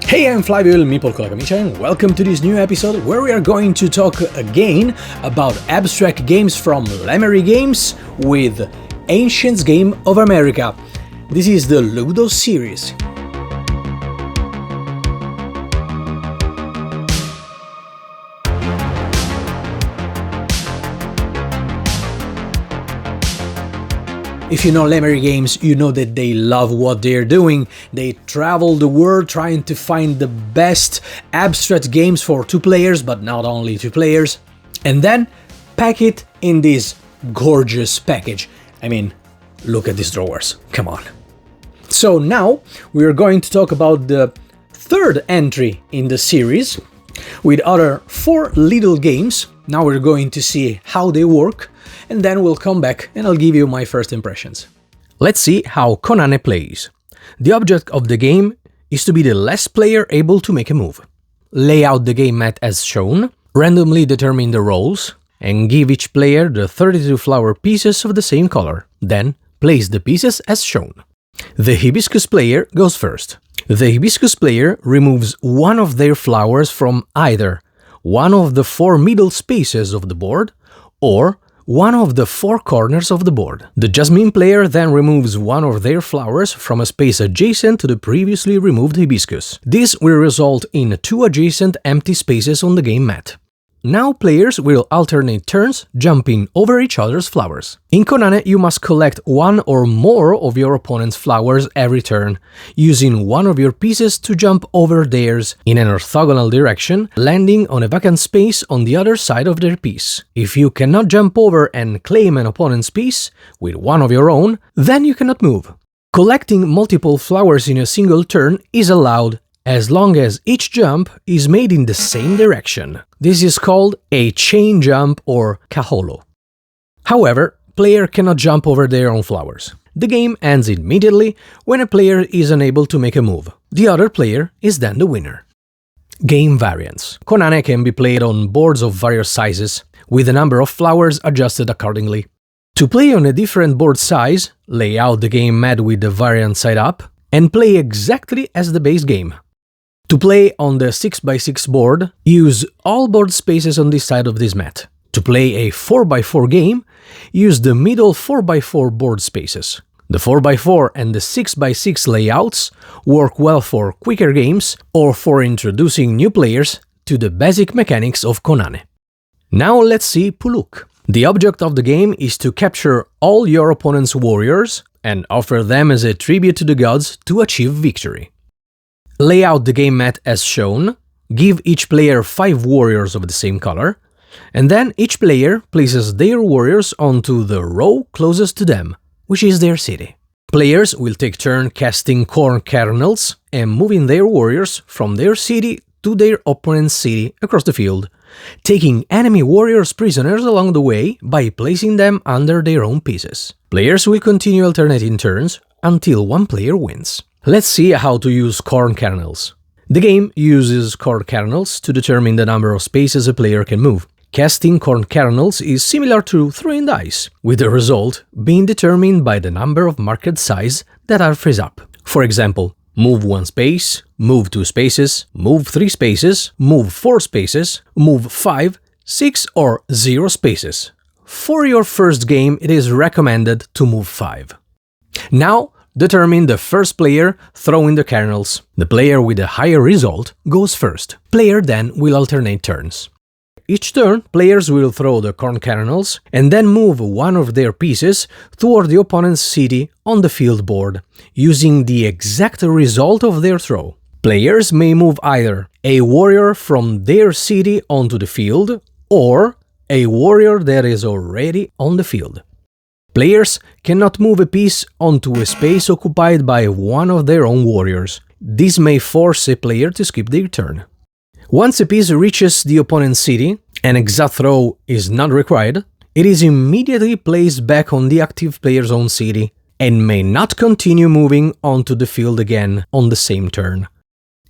Hey, I'm Flavio, mi Puluc, and welcome to this new episode where we are going to talk again about abstract games from Lemery Games with Ancient Game of America. This is the LUDOS series. If you know Lemery Games, you know that they love what they're doing. They travel the world trying to find the best abstract games for two players, but not only two players, and then pack it in this gorgeous package. I mean, look at these drawers, come on. So now we're going to talk about the third entry in the series with other 4 little games. Now we're going to see how they work, and then we'll come back and I'll give you my first impressions. Let's see how Konane plays. The object of the game is to be the last player able to make a move. Lay out the game mat as shown, randomly determine the roles, and give each player the 32 flower pieces of the same color. Then place the pieces as shown. The hibiscus player goes first. The hibiscus player removes one of their flowers from either one of the 4 middle spaces of the board or one of the 4 corners of the board. The jasmine player then removes one of their flowers from a space adjacent to the previously removed hibiscus. This will result in 2 adjacent empty spaces on the game mat. Now players will alternate turns, jumping over each other's flowers. In Konane, you must collect one or more of your opponent's flowers every turn, using one of your pieces to jump over theirs in an orthogonal direction, landing on a vacant space on the other side of their piece. If you cannot jump over and claim an opponent's piece with one of your own, then you cannot move. Collecting multiple flowers in a single turn is allowed, as long as each jump is made in the same direction. This is called a chain jump or kaholo. However, player cannot jump over their own flowers. The game ends immediately when a player is unable to make a move. The other player is then the winner. Game variants. Konane can be played on boards of various sizes, with the number of flowers adjusted accordingly. To play on a different board size, lay out the game mat with the variant side up, and play exactly as the base game. To play on the 6x6 board, use all board spaces on this side of this mat. To play a 4x4 game, use the middle 4x4 board spaces. The 4x4 and the 6x6 layouts work well for quicker games or for introducing new players to the basic mechanics of Konane. Now let's see Puluc. The object of the game is to capture all your opponent's warriors and offer them as a tribute to the gods to achieve victory. Lay out the game mat as shown, give each player 5 warriors of the same color, and then each player places their warriors onto the row closest to them, which is their city. Players will take turn casting corn kernels and moving their warriors from their city to their opponent's city across the field, taking enemy warriors prisoners along the way by placing them under their own pieces. Players will continue alternating turns until one player wins. Let's see how to use corn kernels. The game uses corn kernels to determine the number of spaces a player can move. Casting corn kernels is similar to throwing dice, with the result being determined by the number of marked size that are freeze up. For example, move 1 space, move 2 spaces, move 3 spaces, move 4 spaces, move 5, 6 or 0 spaces. For your first game, it is recommended to move 5. Now, determine the first player throwing the kernels. The player with a higher result goes first. Player then will alternate turns. Each turn, players will throw the corn kernels and then move one of their pieces toward the opponent's city on the field board, using the exact result of their throw. Players may move either a warrior from their city onto the field or a warrior that is already on the field. Players cannot move a piece onto a space occupied by one of their own warriors. This may force a player to skip their turn. Once a piece reaches the opponent's city, an exact throw is not required, it is immediately placed back on the active player's own city and may not continue moving onto the field again on the same turn.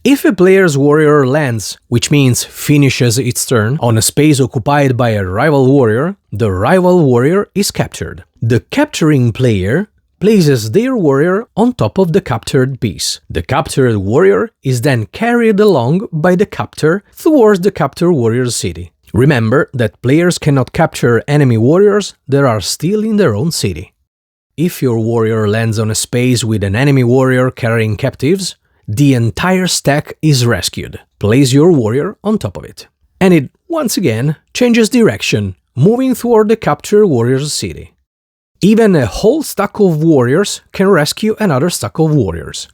If a player's warrior lands, which means finishes its turn, on a space occupied by a rival warrior, the rival warrior is captured. The capturing player places their warrior on top of the captured piece. The captured warrior is then carried along by the captor towards the captured warrior's city. Remember that players cannot capture enemy warriors that are still in their own city. If your warrior lands on a space with an enemy warrior carrying captives, the entire stack is rescued. Place your warrior on top of it. And it, once again, changes direction, moving toward the captured warrior's city. Even a whole stack of warriors can rescue another stack of warriors.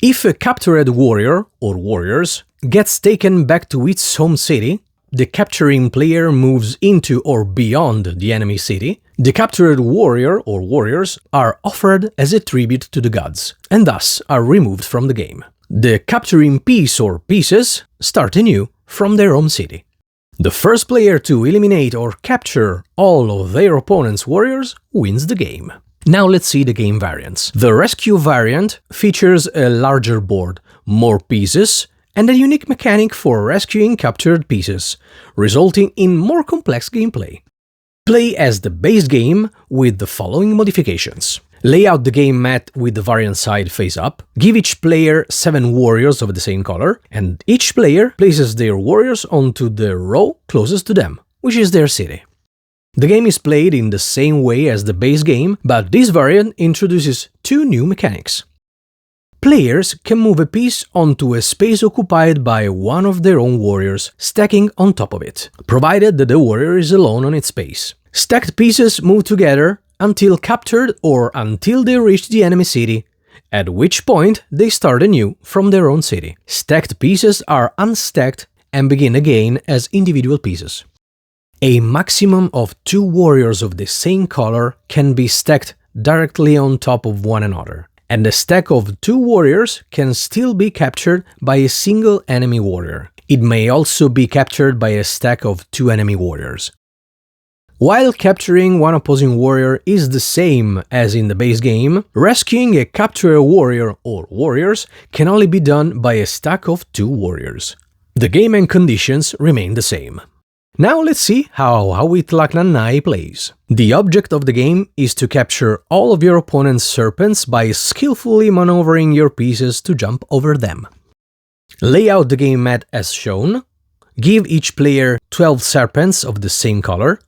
If a captured warrior, or warriors, gets taken back to its home city, the capturing player moves into or beyond the enemy city, the captured warrior or warriors are offered as a tribute to the gods, and thus are removed from the game. The capturing piece or pieces start anew from their home city. The first player to eliminate or capture all of their opponent's warriors wins the game. Now let's see the game variants. The rescue variant features a larger board, more pieces, and a unique mechanic for rescuing captured pieces, resulting in more complex gameplay. Play as the base game with the following modifications. Lay out the game mat with the variant side face up, give each player 7 warriors of the same color, and each player places their warriors onto the row closest to them, which is their city. The game is played in the same way as the base game, but this variant introduces 2 new mechanics. Players can move a piece onto a space occupied by one of their own warriors, stacking on top of it, provided that the warrior is alone on its space. Stacked pieces move together until captured or until they reach the enemy city, at which point they start anew from their own city. Stacked pieces are unstacked and begin again as individual pieces. A maximum of 2 warriors of the same color can be stacked directly on top of one another, and a stack of 2 warriors can still be captured by a single enemy warrior. It may also be captured by a stack of 2 enemy warriors. While capturing one opposing warrior is the same as in the base game, rescuing a captured warrior or warriors can only be done by a stack of 2 warriors. The game and conditions remain the same. Now let's see how Awithlaknannai plays. The object of the game is to capture all of your opponent's serpents by skillfully maneuvering your pieces to jump over them. Lay out the game mat as shown, give each player 12 serpents of the same color,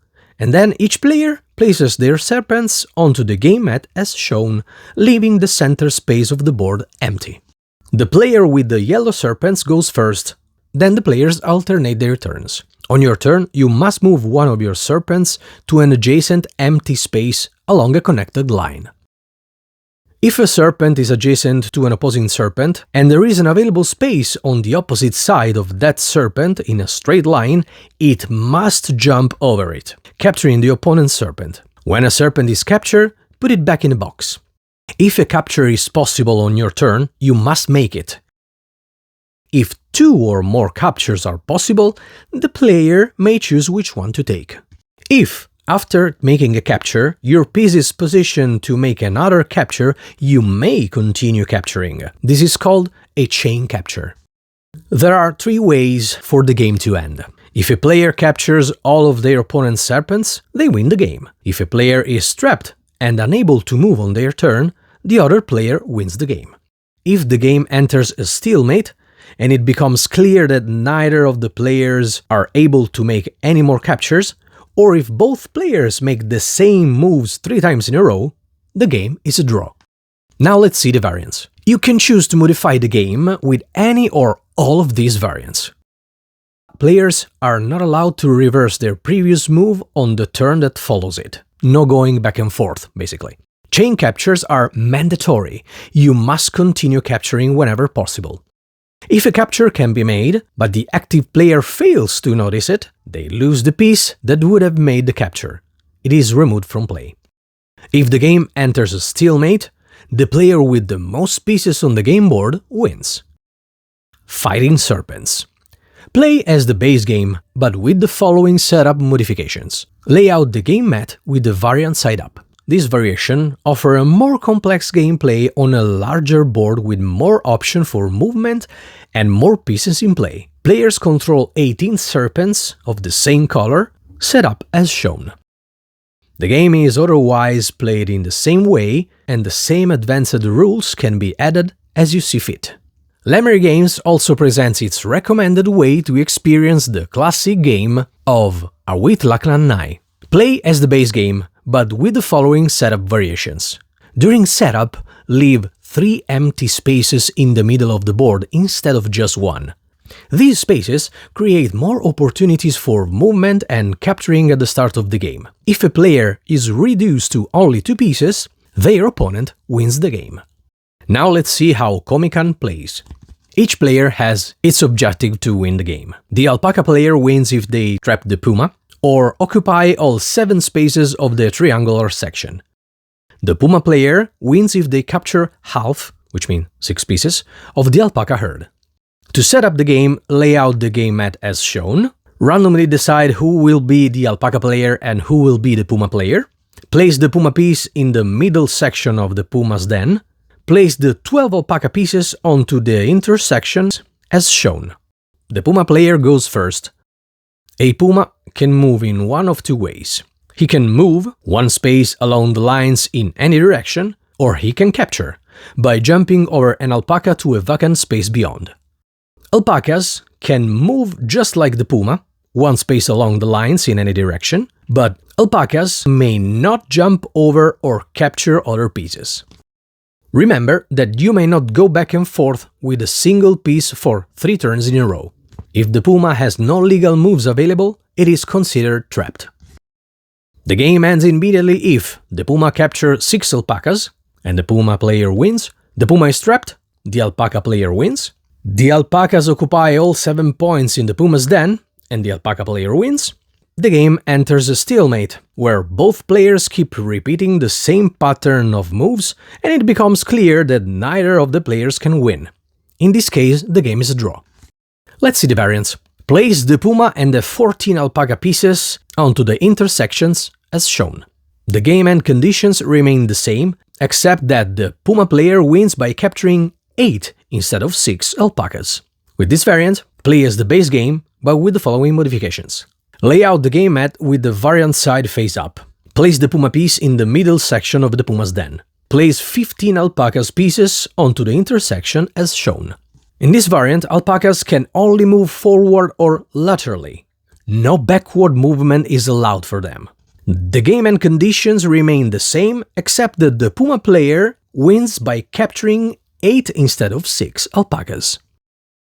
and then each player places their serpents onto the game mat as shown, leaving the center space of the board empty. The player with the yellow serpents goes first, then the players alternate their turns. On your turn, you must move one of your serpents to an adjacent empty space along a connected line. If a serpent is adjacent to an opposing serpent, and there is an available space on the opposite side of that serpent in a straight line, it must jump over it, capturing the opponent's serpent. When a serpent is captured, put it back in the box. If a capture is possible on your turn, you must make it. If 2 or more captures are possible, the player may choose which one to take. If, after making a capture, your piece is positioned to make another capture, you may continue capturing. This is called a chain capture. There are 3 ways for the game to end. If a player captures all of their opponent's serpents, they win the game. If a player is trapped and unable to move on their turn, the other player wins the game. If the game enters a stalemate, and it becomes clear that neither of the players are able to make any more captures, or if both players make the same moves 3 times in a row, the game is a draw. Now let's see the variants. You can choose to modify the game with any or all of these variants. Players are not allowed to reverse their previous move on the turn that follows it. No going back and forth, basically. Chain captures are mandatory. You must continue capturing whenever possible. If a capture can be made, but the active player fails to notice it, they lose the piece that would have made the capture. It is removed from play. If the game enters a stalemate, the player with the most pieces on the game board wins. Fighting Serpents. Play as the base game, but with the following setup modifications. Lay out the game mat with the variant side up. This variation offers a more complex gameplay on a larger board with more option for movement and more pieces in play. Players control 18 serpents of the same color, set up as shown. The game is otherwise played in the same way, and the same advanced rules can be added as you see fit. Lemery Games also presents its recommended way to experience the classic game of Awithlaknannai. Play as the base game, but with the following setup variations. During setup, leave 3 empty spaces in the middle of the board instead of just 1. These spaces create more opportunities for movement and capturing at the start of the game. If a player is reduced to only 2 pieces, their opponent wins the game. Now let's see how Komikan plays. Each player has its objective to win the game. The alpaca player wins if they trap the puma, or occupy all 7 spaces of the triangular section. The puma player wins if they capture half, which means 6 pieces, of the alpaca herd. To set up the game, lay out the game mat as shown, randomly decide who will be the alpaca player and who will be the puma player, place the puma piece in the middle section of the puma's den, place the 12 alpaca pieces onto the intersections as shown. The puma player goes first. A puma can move in one of 2 ways. He can move 1 space along the lines in any direction, or he can capture, by jumping over an alpaca to a vacant space beyond. Alpacas can move just like the puma, 1 space along the lines in any direction, but alpacas may not jump over or capture other pieces. Remember that you may not go back and forth with a single piece for 3 turns in a row. If the puma has no legal moves available, it is considered trapped. The game ends immediately if the puma captures 6 alpacas and the puma player wins, the puma is trapped, the alpaca player wins, the alpacas occupy all 7 points in the puma's den and the alpaca player wins. The game enters a stalemate, where both players keep repeating the same pattern of moves and it becomes clear that neither of the players can win. In this case, the game is a draw. Let's see the variants. Place the puma and the 14 alpaca pieces onto the intersections as shown. The game and conditions remain the same, except that the puma player wins by capturing 8 instead of 6 alpacas. With this variant, play as the base game, but with the following modifications. Lay out the game mat with the variant side face up. Place the puma piece in the middle section of the puma's den. Place 15 alpacas pieces onto the intersection as shown. In this variant, alpacas can only move forward or laterally. No backward movement is allowed for them. The game and conditions remain the same, except that the puma player wins by capturing 8 instead of 6 alpacas.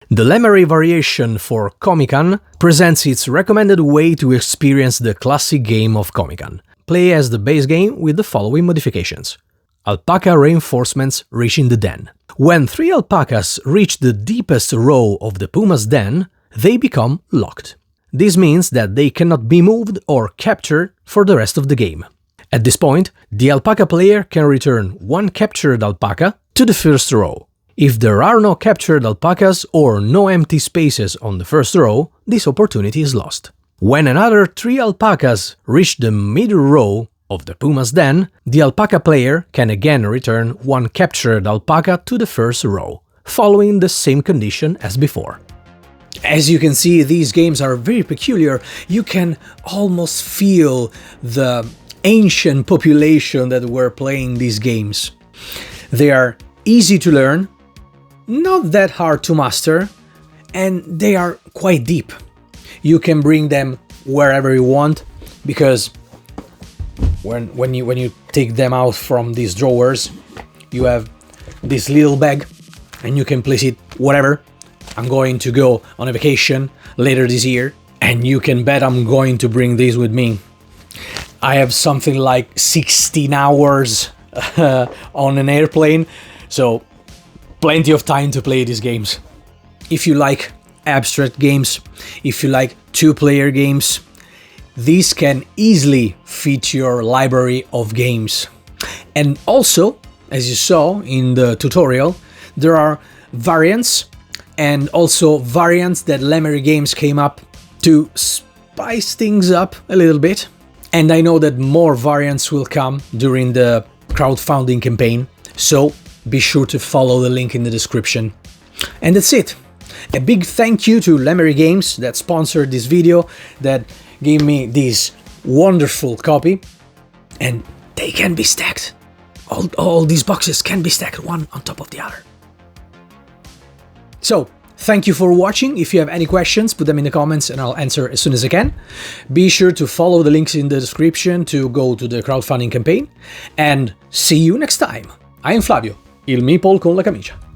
The Lemery variation for Komikan presents its recommended way to experience the classic game of Komikan. Play as the base game with the following modifications. Alpaca reinforcements reaching the den. When 3 alpacas reach the deepest row of the puma's den, they become locked. This means that they cannot be moved or captured for the rest of the game. At this point, the alpaca player can return 1 captured alpaca to the first row. If there are no captured alpacas or no empty spaces on the first row, this opportunity is lost. When another 3 alpacas reach the middle row of the puma's den, the alpaca player can again return 1 captured alpaca to the first row, following the same condition as before. As you can see, these games are very peculiar. You can almost feel the ancient population that were playing these games. They are easy to learn, not that hard to master, and they are quite deep. You can bring them wherever you want, because when you take them out from these drawers, you have this little bag and you can place it whatever. I'm going to go on a vacation later this year, and you can bet I'm going to bring these with me. I have something like 16 hours on an airplane, so plenty of time to play these games. If you like abstract games, if you like 2-player games, these can easily fit your library of games. And also, as you saw in the tutorial, there are variants, and also variants that Lemery Games came up to spice things up a little bit. And I know that more variants will come during the crowdfunding campaign, so be sure to follow the link in the description. And that's it. A big thank you to Lemery Games that sponsored this video, that gave me this wonderful copy. and they can be stacked. All these boxes can be stacked one on top of the other. So, thank you for watching. If you have any questions, put them in the comments and I'll answer as soon as I can. Be sure to follow the links in the description to go to the crowdfunding campaign. And see you next time. I am Flavio, il meeple con la camicia.